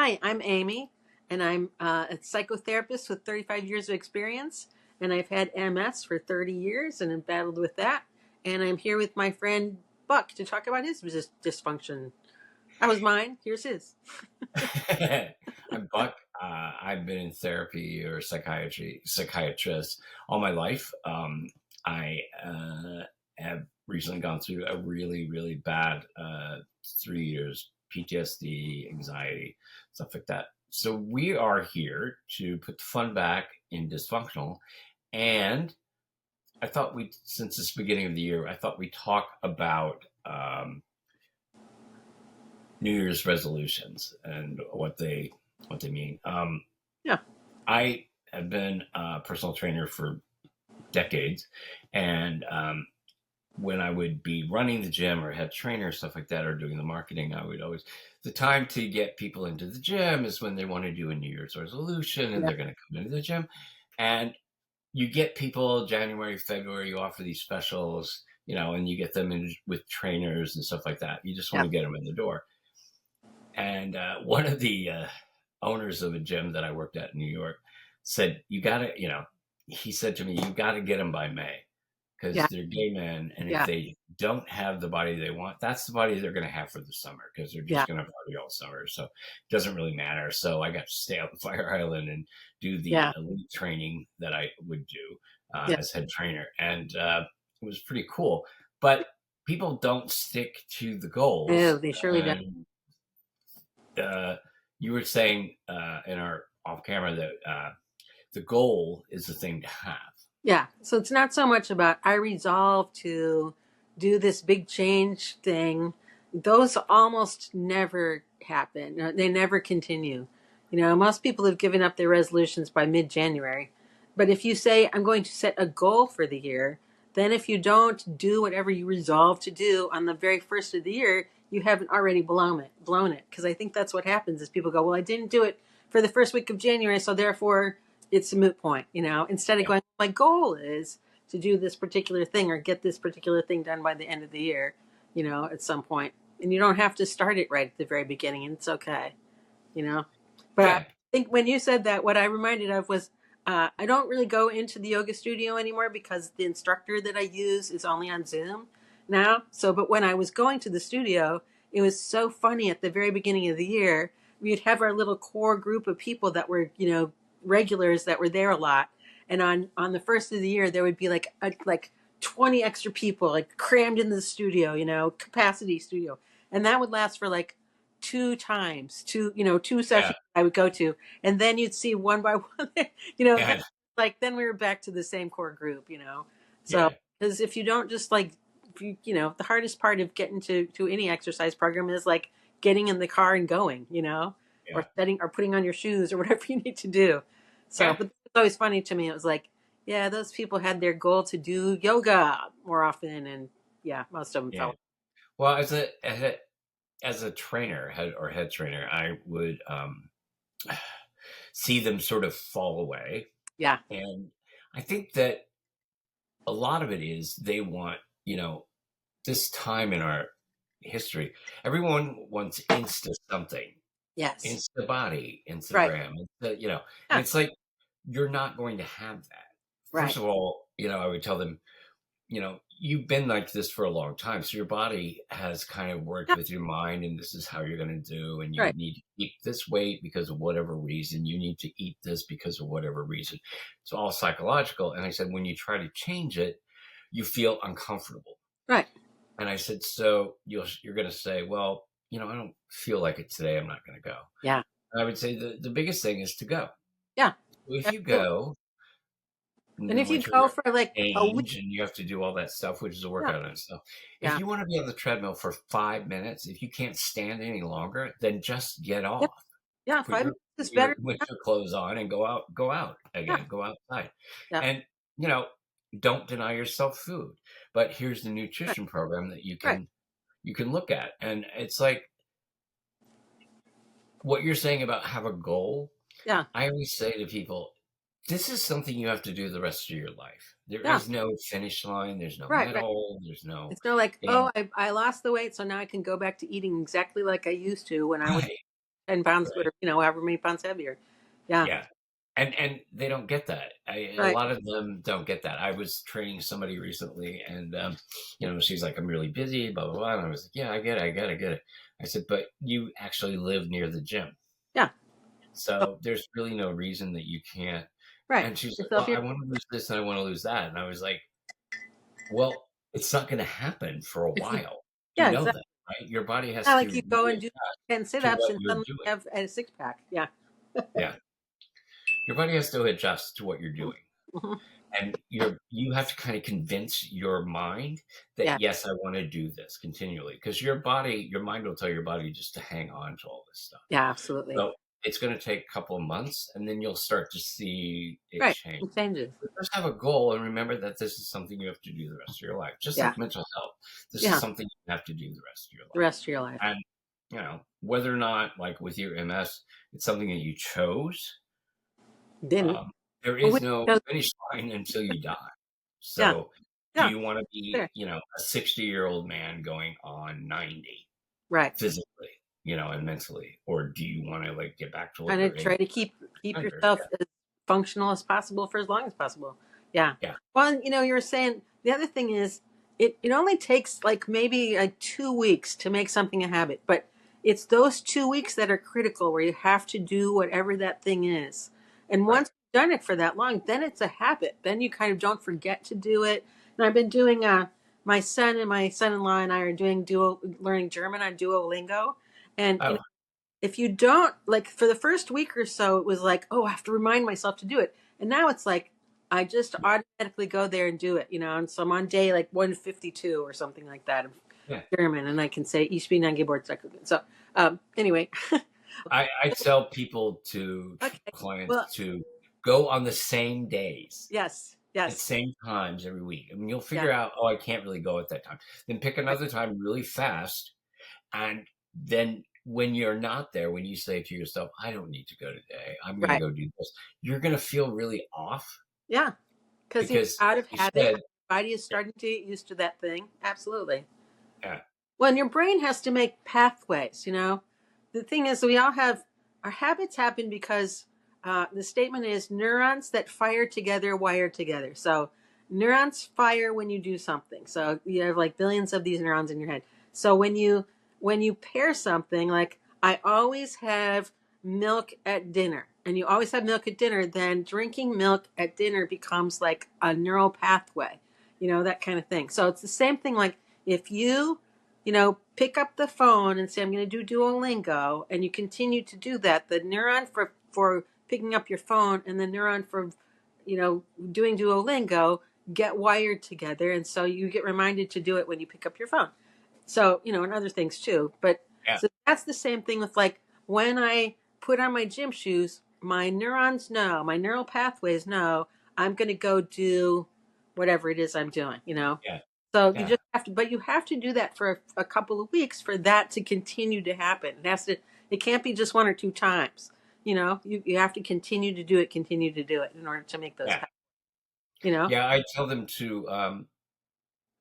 Hi, I'm Amy, and I'm a psychotherapist with 35 years of experience. And I've had MS for 30 years and have battled with that. And I'm here with my friend Buck to talk about his dysfunction. That was mine. Here's his. I'm Buck. I've been in therapy or psychiatrist all my life. I have recently gone through a really, really bad 3 years PTSD, anxiety, stuff like that. So we are here to put the fun back in dysfunctional. And I thought since this beginning of the year, I thought we'd talk about New Year's resolutions and what they mean. Yeah. I have been a personal trainer for decades, and when I would be running the gym or had trainers stuff like that or doing the marketing, I would always the time to get people into the gym is when they want to do a New Year's resolution and Yeah. they're going to come into the gym, and you get people January, February. You offer these specials, and you get them in with trainers and stuff like that. You just want Yeah. to get them in the door. And one of the owners of a gym that I worked at in New York said, "You got to, he said to me, you got to get them by May because Yeah. they're gay men. And if Yeah. they don't have the body they want, that's the body they're going to have for the summer because they're Yeah. just going to party all summer. So it doesn't really matter." So I got to stay out on Fire Island and do the Yeah. elite training that I would do Yeah. as head trainer. And it was pretty cool. But people don't stick to the Oh, goals. they surely do. And you were saying in our off camera that the goal is the thing to have. Yeah. So it's not so much about I resolve to do this big change thing. Those almost never happen. They never continue. Most people have given up their resolutions by mid-January. But if you say I'm going to set a goal for the year, then if you don't do whatever you resolve to do on the very first of the year, you haven't already blown it. Because I think that's what happens is people go, well, I didn't do it for the first week of January, so therefore it's a moot point, instead of Yeah, going, my goal is to do this particular thing or get this particular thing done by the end of the year, at some point. And you don't have to start it right at the very beginning, and it's okay, you know. But I yeah, think when you said that, what I reminded of was I don't really go into the yoga studio anymore because the instructor that I use is only on Zoom now. So, but when I was going to the studio, it was so funny at the very beginning of the year. We'd have our little core group of people that were, regulars that were there a lot. And on the first of the year, there would be like 20 extra people like crammed into the studio, capacity studio. And that would last for like two yeah, sessions I would go to, and then you'd see one by one, then, yeah, then we were back to the same core group. So yeah, because if you don't just like, the hardest part of getting to any exercise program is like getting in the car and going, or yeah. setting or putting on your shoes or whatever you need to do. So, Yeah. but it's always funny to me. It was like, yeah, those people had their goal to do yoga more often, and yeah, most of them Yeah. fell. Well, as a trainer, head trainer, I would see them sort of fall away, Yeah, and I think that a lot of it is they want this time in our history. Everyone wants insta something, yes, insta body, right, Instagram, and yeah, it's like you're not going to have that. First right, of all, I would tell them, you've been like this for a long time. So your body has kind of worked yeah, with your mind, and this is how you're going to do. And you right, need to keep this weight because of whatever reason. You need to eat this because of whatever reason. It's all psychological. And I said, when you try to change it, you feel uncomfortable. right, And I said, so you're going to say, well, I don't feel like it today. I'm not going to go. yeah, And I would say the biggest thing is to go. yeah, If you absolutely. go, And if you once go you're for like a week, age and you have to do all that stuff, which is a yeah, workout and stuff. If yeah, you want to be on the treadmill for 5 minutes, if you can't stand any longer, then just get yeah, off. yeah, Put 5 minutes is your better. winter clothes on and go out Yeah, again, go outside. yeah, And you know, don't deny yourself food. But here's the right, nutrition program that you right, can look at. And it's like what you're saying about have a goal. yeah, I always say to people, this is something you have to do the rest of your life. There yeah, is no finish line. There's no right, right. medal. There's no It's not like, thing. oh, I lost the weight, so now I can go back to eating exactly like I used to when I was Right. 10 pounds or, right? however many pounds heavier. Yeah. Yeah. And they don't get that. A Right. lot of them don't get that. I was training somebody recently, and she's like, "I'm really busy, blah blah blah." And I was like, "Yeah, I get it, I get it, I get it." I said, "But you actually live near the gym, Yeah. Oh, so there's really no reason that you can't." right. And she's like, So if "Well, you're, I want to lose this and I want to lose that." And I was like, "Well, it's not going to happen for a if you, while. You yeah, know exactly. that, right? Your body has Not to like you go and do readjust 10 to sit-ups what and you're suddenly you doing. have a six pack. Yeah. Yeah, your body has to adjust to what you're doing." Mhm. And you have to kind of convince your mind that Yeah. yes, I want to do this continually, because your mind will tell your body just to hang on to all this stuff. Yeah, absolutely. So it's going to take a couple of months, and then you'll start to see it Right. change. It changes. But just have a goal and remember that this is something you have to do the rest of your life, just Yeah. like mental health. This is Yeah. something you have to do the rest of your The life. rest of your life. And whether or not, like with your MS, it's something that you chose, Didn't. um, there Well, is no because- finish line until you die. yeah. So, do Yeah. you want to be, Sure. a 60-year-old man going on 90 Right. physically, and mentally, or do you want to like get back to what And to you're in try to keep 100? yourself as functional as possible for as long as possible. Yeah. Yeah, Well, you were saying the other thing is it only takes like maybe like 2 weeks to make something a habit, but it's those 2 weeks that are critical where you have to do whatever that thing is. And right. once you've done it for that long, then it's a habit. Then you kind of don't forget to do it. And I've been doing my son and my son-in-law and I are doing learning German on Duolingo. And Oh, if you don't, like, for the first week or so, it was like, oh, I have to remind myself to do it. And now it's like I just automatically go there and do it, and so I'm on day like 152 or something like that of yeah. German, and I can say Ich bin ein Geburtstag. So anyway. I tell people Okay, clients well, to go on the same days yes, at yes, same times every week. I mean, you'll yeah, figure out, oh, I can't really go at that time. Then pick right, another time really fast. And then when you're not there, when you say to yourself, I don't need to go today, I'm going to right, go do this, you're going to feel really off yeah, because you're because, out of like you habit. said, Your body is starting to get used to that thing. Absolutely. yeah, Well, and your brain has to make pathways. The thing is, we all have our habits happen because the statement is neurons that fire together wire together. So neurons fire when you do something. So you have like billions of these neurons in your head. So when you pair something, like I always have milk at dinner, and you always have milk at dinner, then drinking milk at dinner becomes like a neural pathway, that kind of thing. So it's the same thing. Like if pick up the phone and say, I'm going to do Duolingo, and you continue to do that, the neuron for picking up your phone and the neuron for, doing Duolingo get wired together. And so you get reminded to do it when you pick up your phone. So, and other things too. But yeah, so that's the same thing with like when I put on my gym shoes, my neurons know, my neural pathways know I'm going to go do whatever it is I'm doing. yeah, So you yeah, just have to, but you have to do that for a couple of weeks for that to continue to happen. It can't be just one or two times. You have to continue to do it in order to make those yeah. happen. You know? Yeah, I tell them to,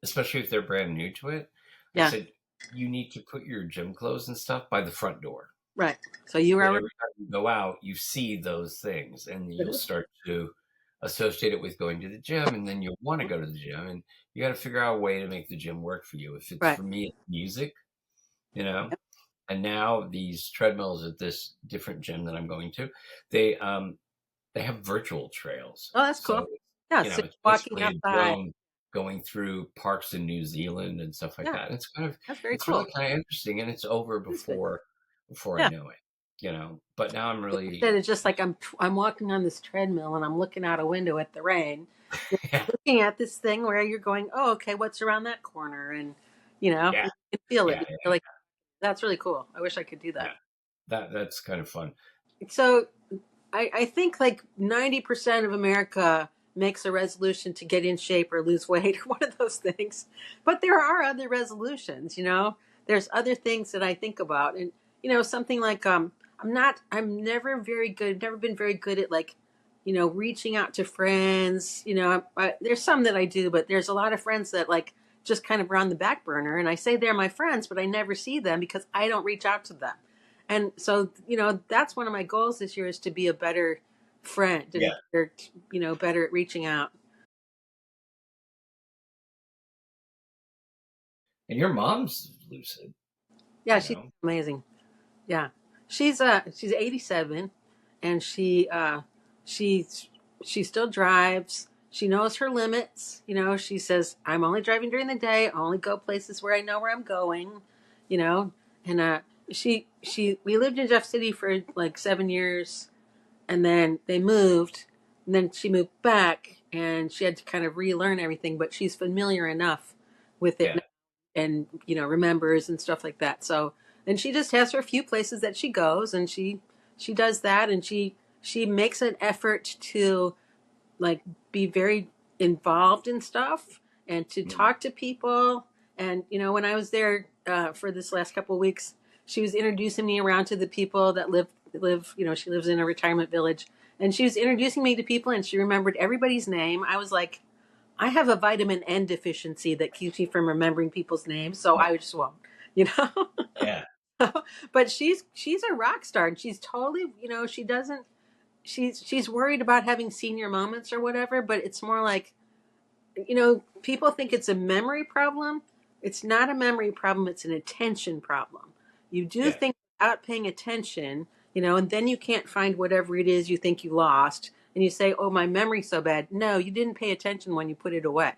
especially if they're brand new to it, I Yeah, said, you need to put your gym clothes and stuff by the front door. right. So you That are, every time you go out, you see those things, and you'll start to associate it with going to the gym, and then you'll want to go to the gym, and you got to figure out a way to make the gym work for you. If it's right. for me, it's music, you know. And now these treadmills at this different gym that I'm going to, they have virtual trails. Oh, that's So, cool. Yeah. So it's walking basically a outside. drone going through parks in New Zealand and stuff like Yeah, that. that's very It's cool. really kind of interesting, and it's over It's good. before I Yeah. know it. But now I'm really, Instead, it's just like I'm walking on this treadmill and I'm looking out a window at the rain, yeah, looking at this thing where you're going, oh, okay, what's around that corner, and yeah, you can feel it. yeah, You yeah, feel like that's really cool. I wish I could do yeah. that. That's kind of fun. So I think like 90% of America makes a resolution to get in shape or lose weight or one of those things. But there are other resolutions. There's other things that I think about. And, something like I'm never very good, never been very good at like, reaching out to friends. There's some that I do, but there's a lot of friends that like just kind of are on the back burner. And I say they're my friends, but I never see them because I don't reach out to them. And so, that's one of my goals this year is to be a better friend and Yeah. better, better at reaching out. And your mom's lucid, Yeah, you she's know? amazing. Yeah. She's 87 and she she still drives. She knows her limits. She says, I'm only driving during the day. I only go places where I know where I'm going, you know. And she we lived in Jeff City for like 7 years, and then they moved, and then she moved back, and she had to kind of relearn everything, but she's familiar enough with it Yeah. now, and remembers and stuff like that. So, and she just has her few places that she goes, and she does that, and she makes an effort to like be very involved in stuff and to Mm. talk to people. And when I was there for this last couple of weeks, she was introducing me around to the people that live. She lives in a retirement village, and she was introducing me to people, and she remembered everybody's name. I was like, I have a vitamin N deficiency that keeps me from remembering people's names, so I just won't. You know. Yeah. But she's a rock star, and she's totally, she doesn't she's worried about having senior moments or whatever, but it's more like, people think it's a memory problem. It's not a memory problem, it's an attention problem. You do Yeah. things without paying attention, and then you can't find whatever it is you think you lost, and you say, oh, my memory's so bad. No, you didn't pay attention when you put it away.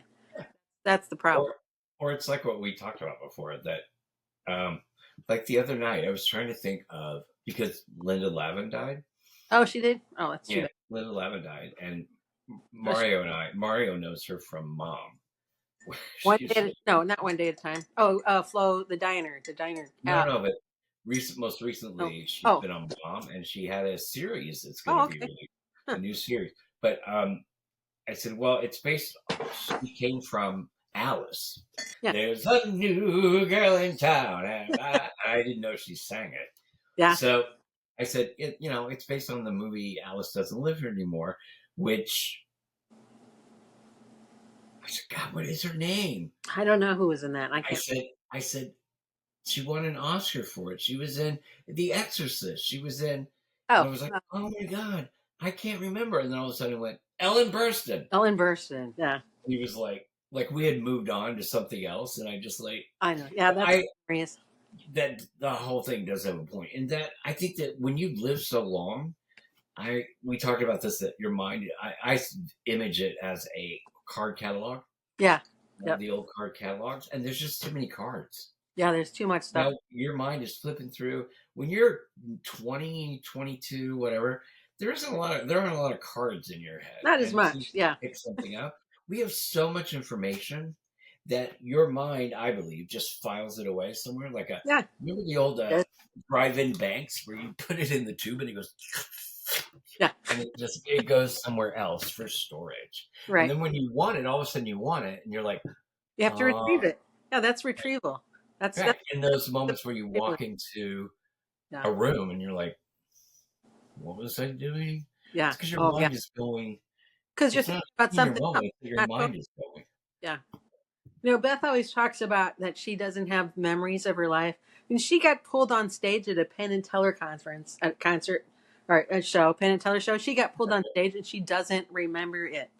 That's the problem. Or it's like what we talked about before that, um, like the other night, I was trying to think of, because Linda Lavin died. Oh, she did. Oh, that's too Yeah. bad. Linda Lavin died. And Oh, Mario knows her from Mom. one She's day like, no, not one day at a time. Oh, Flo, the diner. no, but most Oh, recently she's oh, been on Mom, and she had a series that's going to oh, be okay. released, a Huh. new series. But I said, well, it's based. She came from Alice. Yeah, There's a new girl in town, and I didn't know she sang it. yeah. So I said, it's based on the movie Alice Doesn't Live Here Anymore, which I said, God, what is her name? I don't know who was in that. I I can't. said, I said, she won an Oscar for it. She was in The Exorcist. She was in, and Oh, I was like, oh my God, I can't remember. And then all of a sudden it went, Ellen Burstyn. Ellen Burstyn. Yeah, He was like we had moved on to something else, and I just I know. Yeah, that's I hilarious. that the whole thing does have a point, and that I think that when you live so long, we talked about this, that your mind, I image it as a card catalog, Yeah. Yep. the old card catalogs, and there's just too many cards. Yeah, there's too much stuff. Now your mind is flipping through. When you're 20, 22, whatever, there aren't a lot of cards in your head, Not as and it's easy much. Yeah. to pick something up. We have so much information that your mind, I believe, just files it away somewhere. Like Yeah. remember the old Yes. drive-in banks where you put it in the tube and it goes, Yeah. and it goes somewhere else for storage. And Right. then when you want it, all of a sudden you want it, and you're like, You have to uh, retrieve it. Yeah, that's retrieval. That's right. In those the moments where you feeling. walk into Yeah. a room and you're like, what was I doing? Yeah. It's because your Oh, yeah. mind is going. Because you're It's thinking not about in your something else. moment, but your Not mind is going. yeah. Beth always talks about that she doesn't have memories of her life. And she got pulled on stage at a Penn and Teller conference, at concert, or a show, Penn and Teller show. She got pulled on stage and she doesn't remember it.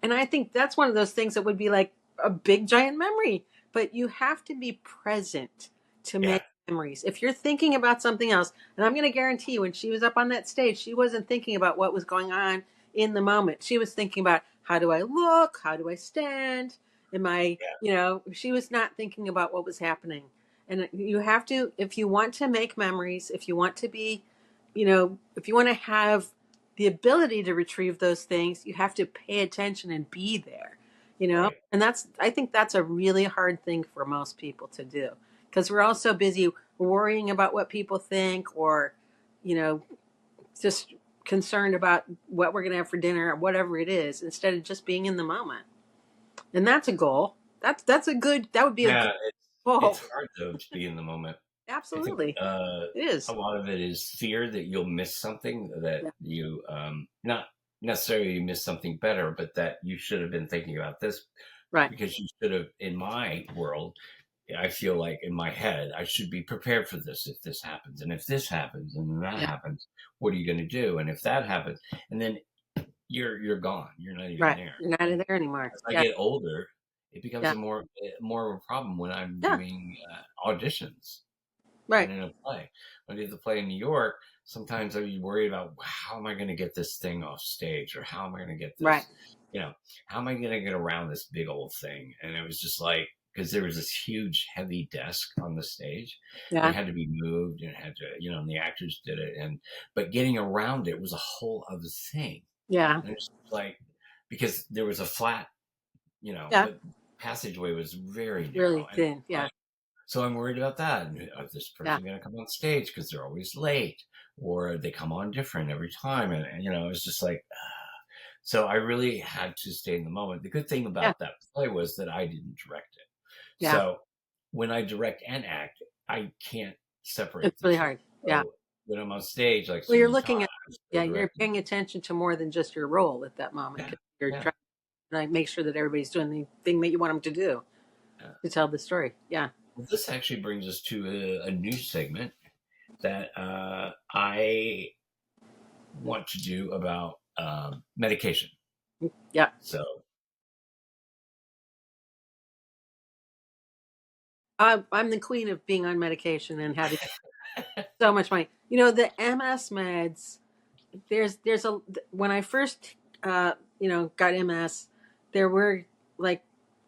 And I think that's one of those things that would be like a big giant memory. But you have to be present to Yeah, make memories. If you're thinking about something else, and I'm going to guarantee when she was up on that stage, she wasn't thinking about what was going on in the moment. She was thinking about, how do I look? How do I stand? Am I, she was not thinking about what was happening. And you have to, if you want to make memories, if you want to be, if you want to have the ability to retrieve those things, you have to pay attention and be there, right. and I think that's a really hard thing for most people to do, because we're all so busy worrying about what people think, or, you know, just concerned about what we're going to have for dinner or whatever it is, instead of just being in the moment. And that's a goal. That would be a good Yeah, it's goal. hard though to be in the moment. I think Absolutely. It a is. lot of it is fear that you'll miss something, that Yeah. you not necessarily miss something better, but that you should have been thinking about this, Right. because you should have. In my world, I feel like in my head, I should be prepared for this if this happens. And if this happens and then that Yeah. happens, what are you going to do? And if that happens, and then you're gone. You're not even Right. there. You're not And there anymore. as I Yeah. get older, it becomes Yeah. a more of a problem when I'm Yeah. doing auditions and Right. in a play. When I did the play in New York, sometimes I'd be worried about how am I going to get this thing off stage, or how am I going to get Right. this, how am I going to get around this big old thing? And it was just like, because there was this huge, heavy desk on the stage, and it Yeah. had to be moved, and it had to, and the actors did it, but getting around it was a whole other thing. Yeah. And it's like, because there was a flat, Yeah. the passageway was very narrow, Really and thin. Yeah. like, so I'm worried about that. And is this Yeah. person going to come on stage because they're always late, or they come on different every time? And it's just like, so I really had to stay in the moment. The good thing Yeah. about that play was that I didn't direct it. Yeah. So when I direct and act, I can't separate It's the really two. hard. Yeah. So when I'm on stage, like Well, you're Susan Todd, looking at, I'm still yeah, you're directing. paying attention to more than just your role at that moment. Yeah, 'Cause you're yeah, trying to like, make sure that everybody's doing the thing that you want them to do yeah. to tell the story. Yeah. Well, this actually brings us to a new segment that I want to do about medication. Yeah. So I'm the queen of being on medication and having so much money. You know, the MS meds, there's a, when I first, got MS, there were like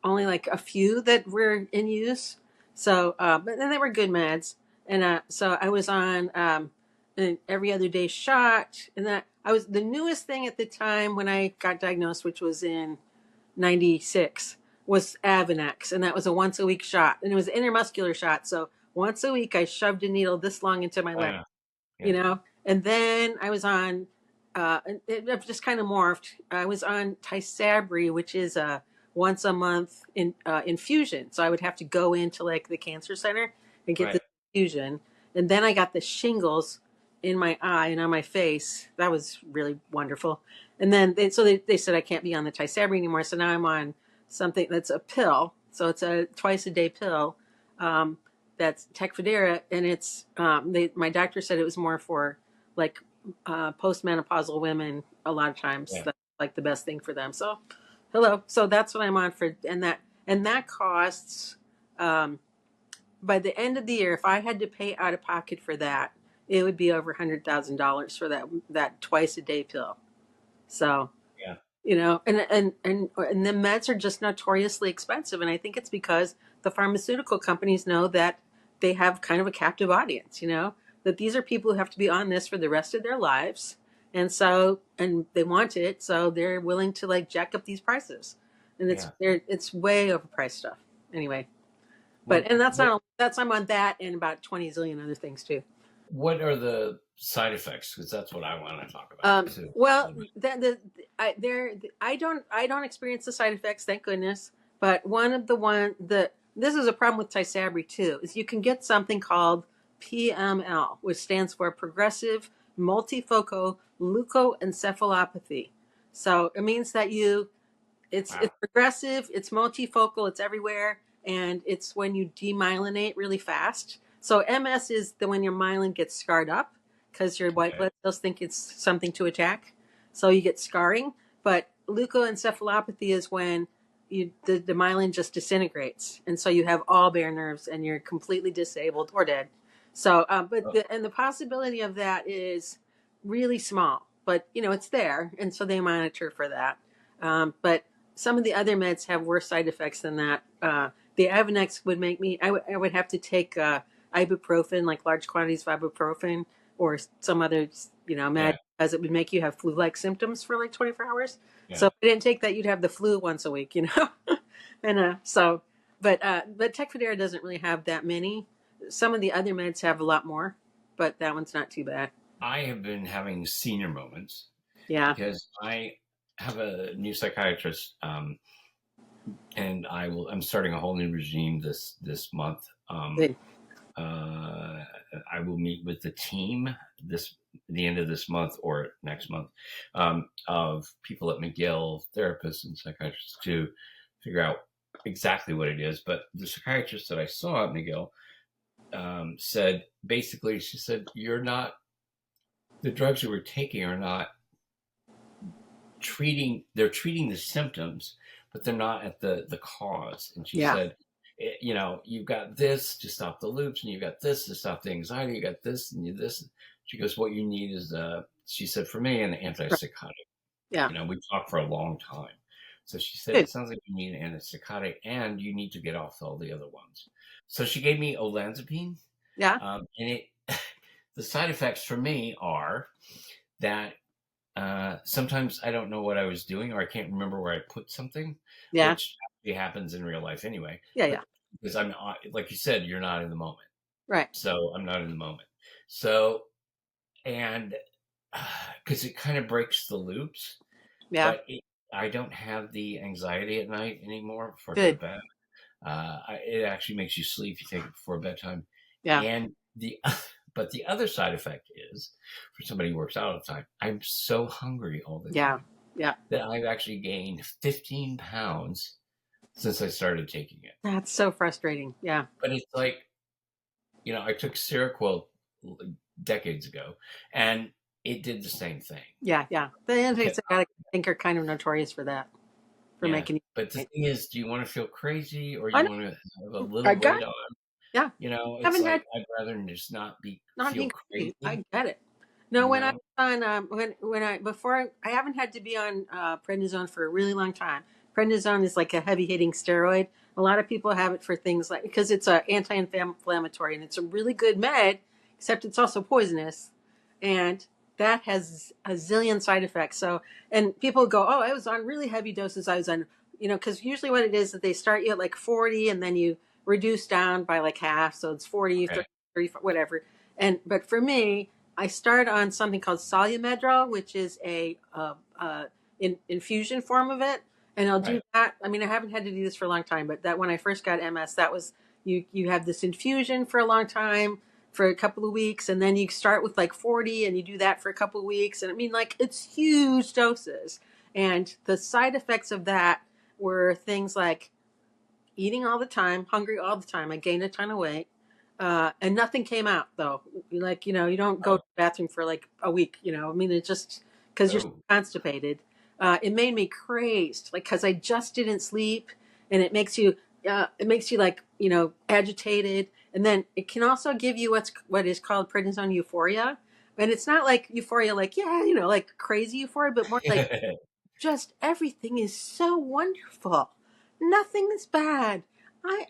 only like a few that were in use. So, but then they were good meds. And so I was on an every other day shot. And that I was the newest thing at the time when I got diagnosed, which was in 96, was Avonex. And that was a once a week shot. And it was an intermuscular shot. So once a week, I shoved a needle this long into my leg, yeah, and then I was on, it just kind of morphed. I was on Tysabri, which is a once a month infusion. So I would have to go into like the cancer center and get right, the infusion. And then I got the shingles in my eye and on my face. That was really wonderful. And then they said I can't be on the Tysabri anymore. So now I'm on something that's a pill. So it's a twice a day pill. That's Tecfidera, and it's my doctor said it was more for like postmenopausal women. A lot of times, yeah, that's like the best thing for them. So, hello. So that's what I'm on for, and that costs. By the end of the year, if I had to pay out of pocket for that, it would be over $100,000 for that twice a day pill. So yeah, and the meds are just notoriously expensive, and I think it's because the pharmaceutical companies know that they have kind of a captive audience, that these are people who have to be on this for the rest of their lives, and they want it, so they're willing to like jack up these prices, and yeah. it's way overpriced stuff anyway. What And that's what not that's I'm on that and about 20 zillion other things too. what are the side effects? Because that's what I want to talk about too. Well, I don't experience the side effects, thank goodness. But this is a problem with Tysabri too, is you can get something called PML, which stands for progressive multifocal leukoencephalopathy. So it means that it's Wow. progressive, it's multifocal, it's everywhere, and it's when you demyelinate really fast. So MS is when your myelin gets scarred up because your white Okay. blood cells think it's something to attack. So you get scarring. But leukoencephalopathy is when the myelin just disintegrates, and so you have all bare nerves and you're completely disabled or dead. So, Oh, the possibility of that is really small, but it's there, and so they monitor for that. But some of the other meds have worse side effects than that. The Avonex would make me. I would have to take ibuprofen, like large quantities of ibuprofen, or some other med, yeah, because it would make you have flu-like symptoms for like 24 hours. So yeah. if I didn't take that, you'd have the flu once a week, and but Tecfidera doesn't really have that many. Some of the other meds have a lot more, but that one's not too bad. I have been having senior moments Yeah. because I have a new psychiatrist, and I'm starting a whole new regime this month. Good. I will meet with the team the end of this month or next month, of people at McGill, therapists and psychiatrists, to figure out exactly what it is, but the psychiatrist that I saw at McGill said basically, she said, "You're not the drugs you were taking are not treating. They're treating the symptoms, but they're not at the cause." And she Yeah. said, "You know, you've got this to stop the loops, and you've got this to stop the anxiety. You got this and you this." She goes, "What you need is," she said, "for me, an Right. antipsychotic." Yeah. You know, we talked for a long time. So she said, Good. "It sounds like you need an antipsychotic and you need to get off all the other ones." So she gave me olanzapine. Yeah. And it, the side effects for me are that sometimes I don't know what I was doing or I can't remember where I put something, Yeah. which actually happens in real life anyway. Yeah. Yeah. But because I'm, like you said, you're not in the moment. Right. So I'm not in the moment. So, and because it kind of breaks the loops, Yeah. but I don't have the anxiety at night anymore before I go to Good. bed. It actually makes you sleep. You take it before bedtime, Yeah. and the but the other side effect is for somebody who works out all the time. I'm so hungry all the Yeah. time Yeah. that I've actually gained 15 pounds since I started taking it. That's so frustrating. Yeah. But it's like, you know, I took Seroquel decades ago, and it did the same thing. Yeah. Yeah. The Because, antipsychotics, I think, are kind of notorious for that, for yeah, making but the you. thing is, do you want to feel crazy or I you know. want to have a I little got. weight on? Yeah. You know, it's Haven't had like I'd rather just not be not feel being crazy. I crazy. get it. No, You when I know, was on when I before I haven't had to be on prednisone for a really long time. Prednisone is like a heavy hitting steroid. A lot of people have it for things like because it's a anti-inflammatory and it's a really good med, except it's also poisonous, and that has a zillion side effects. So and people go, oh, I was on really heavy doses. I was on because usually what it is that they start you at like 40 and then you reduce down by like half, so it's 40, okay, 30, whatever. And but for me, I start on something called Solumedrol, which is a infusion form of it, and I'll do right, that. I mean, I haven't had to do this for a long time, but that when I first got MS, that was you have this infusion for a long time for a couple of weeks, and then you start with like 40, and you do that for a couple of weeks, and I mean, like it's huge doses, and the side effects of that were things like eating all the time, hungry all the time. I gained a ton of weight. And nothing came out though. Like, you don't go oh, to the bathroom for like a week, I mean, it just, cause you're so oh, constipated. It made me crazed, like, cause I just didn't sleep and it makes you like, agitated. And then it can also give you what is called prednisone euphoria. And it's not like euphoria, like, yeah, like crazy euphoria, but more like just everything is so wonderful. Nothing is bad.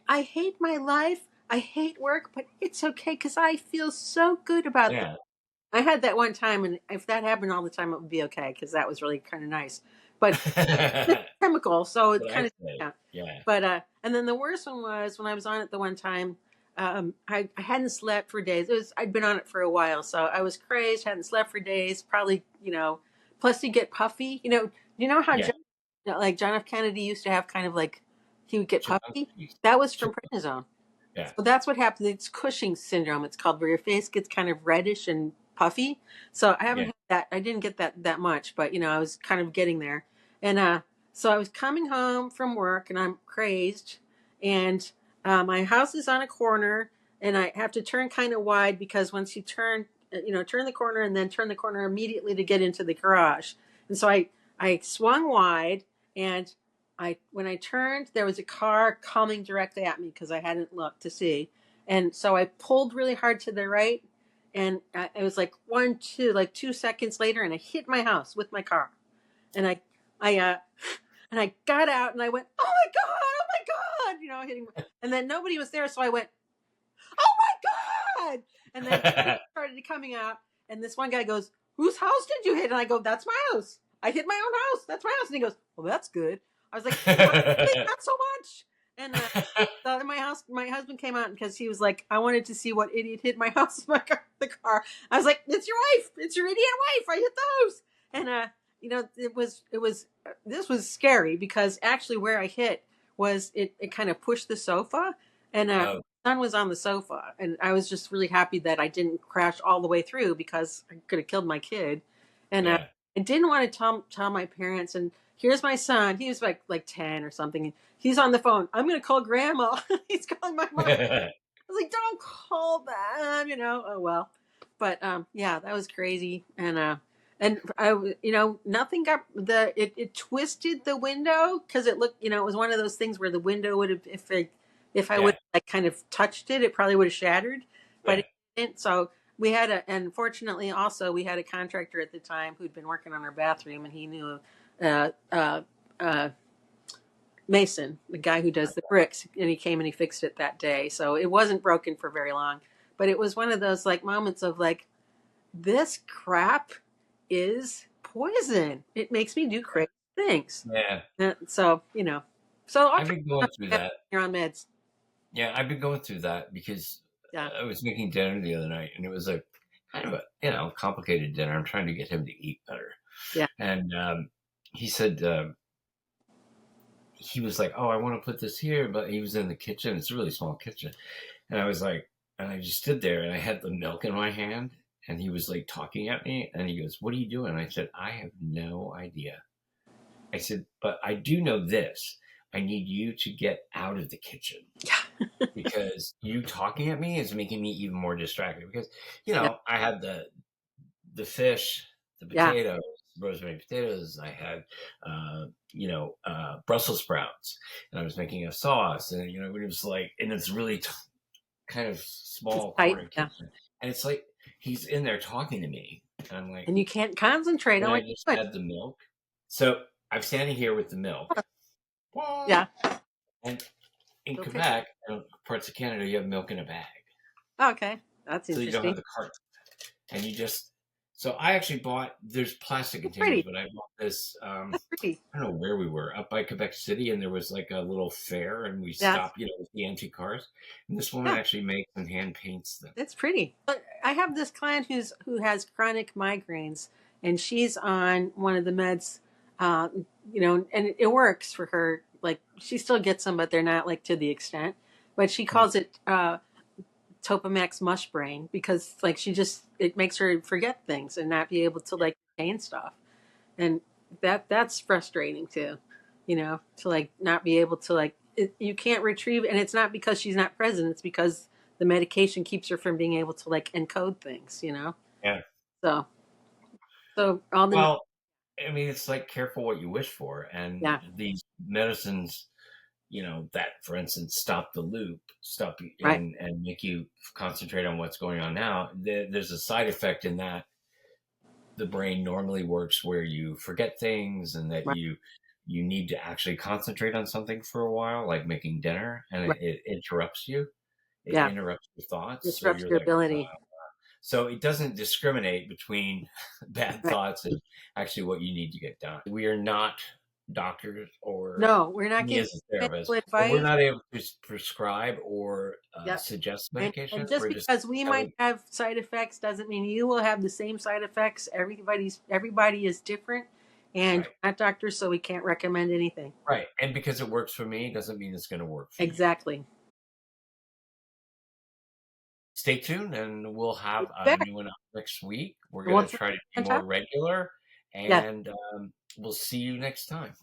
I hate my life. I hate work, but it's okay because I feel so good about that. yeah. I had that one time, and if that happened all the time, it would be okay because that was really kind of nice. But it's chemical, so it What I kind of say, yeah. yeah, But and then the worst one was when I was on it the one time. I hadn't slept for days. I'd been on it for a while, so I was crazed. Hadn't slept for days. Probably Plus, you get puffy. You know how yeah. like John F. Kennedy used to have kind of like he would get Chip puffy. monkeys, That was chip, from prednisone. yeah, So that's what happens. It's Cushing's syndrome. It's called where your face gets kind of reddish and puffy. So I haven't yeah, had that. I didn't get that much, but I was kind of getting there. And so I was coming home from work, and I'm crazed, and my house is on a corner, and I have to turn kind of wide because once you turn the corner and then turn the corner immediately to get into the garage. And so I swung wide, and when I turned, there was a car coming directly at me because I hadn't looked to see, and so I pulled really hard to the right, and it was like 2 seconds later, and I hit my house with my car, and I and I got out, and I went, oh my god, hitting, and then nobody was there, so I went, oh my god, and then people started coming out, and this one guy goes, whose house did you hit? And I go, that's my house. I hit my own house. That's my house. And he goes, well, that's good. I was like, not, not so much. And my husband came out because he was like, I wanted to see what idiot hit my house with the car. I was like, it's your wife. It's your idiot wife. I hit the house. And this was scary because actually where I hit was it kind of pushed the sofa, and oh, son was on the sofa, and I was just really happy that I didn't crash all the way through because I could have killed my kid. And yeah, I didn't want to tell my parents. And here's my son. He was like 10 or something. He's on the phone. I'm going to call grandma. He's calling my mom. I was like, don't call them, Oh well, but yeah, that was crazy, and nothing got it twisted the window because it looked, it was one of those things where the window would have, if I would Yeah, like kind of touched it, it probably would have shattered, but yeah, it didn't. So we had and fortunately also we had a contractor at the time who'd been working on our bathroom, and he knew uh, Mason, the guy who does the bricks, and he came and he fixed it that day. So it wasn't broken for very long, but it was one of those like moments of like, this crap is poison. It makes me do crazy things. yeah. So so I'll I've try been going not to through get that. you're on meds. Yeah, I've been going through that because Yeah, I was making dinner the other night, and it was a kind of a complicated dinner. I'm trying to get him to eat better, yeah, and he said he was like, "Oh, I want to put this here," but he was in the kitchen. It's a really small kitchen, and I was like, and I just stood there, and I had the milk in my hand, and he was like talking at me, and he goes, "What are you doing?" And I said, "I have no idea." I said, "But I do know this. I need you to get out of the kitchen." yeah, Because you talking at me is making me even more distracted because yeah, I had the fish, the yeah. potatoes, rosemary potatoes. I had Brussels sprouts, and I was making a sauce, and it was like, and it's really kind of It's small tight. corner Yeah, kitchen, and it's like he's in there talking to me, and I'm like, and you can't concentrate on can I what just you're doing. add the milk? So I'm standing here with the milk, Yeah. and in Okay. Quebec, parts of Canada, you have milk in a bag. Okay. That's So you don't have interesting. the cart, and you just. So I actually bought. There's plastic It's containers, pretty. but I bought this. That's pretty. I don't know where we were, up by Quebec City, and there was like a little fair, and we Yeah. stopped, with the antique cars. And this woman Yeah. actually makes and hand paints them. It's pretty. But I have this client who has chronic migraines, and she's on one of the meds, uh, and it works for her. Like she still gets them, but they're not like to the extent. But she Hmm. calls it Topamax mush brain because like it makes her forget things and not be able to like retain stuff, and that's frustrating too, to like not be able to like you can't retrieve, and it's not because she's not present, it's because the medication keeps her from being able to like encode things. Yeah. So all the Well, I mean, it's like careful what you wish for, and yeah, these medicines, that, for instance, stop the loop, stop you, right, and make you concentrate on what's going on now. There's a side effect in that the brain normally works where you forget things, and that right, you need to actually concentrate on something for a while, like making dinner, and right, it interrupts you. It yeah, interrupts your thoughts, so disrupts you're your like, ability, so it doesn't discriminate between bad right. thoughts and actually what you need to get done. We are not doctors, or No, we're not me giving as a medical therapist, or we're advice. not able to prescribe or Yeah. suggest And medication. just We're just because we might telling. have side effects doesn't mean you will have the same side effects. Everybody is different, and Right, we're not doctors, so we can't recommend anything. right, and because it works for me doesn't mean it's going to work for you. Exactly. Stay tuned, and we'll have a Back new one up next week. We're going to once try to be on more top. regular, Yeah. and we'll see you next time.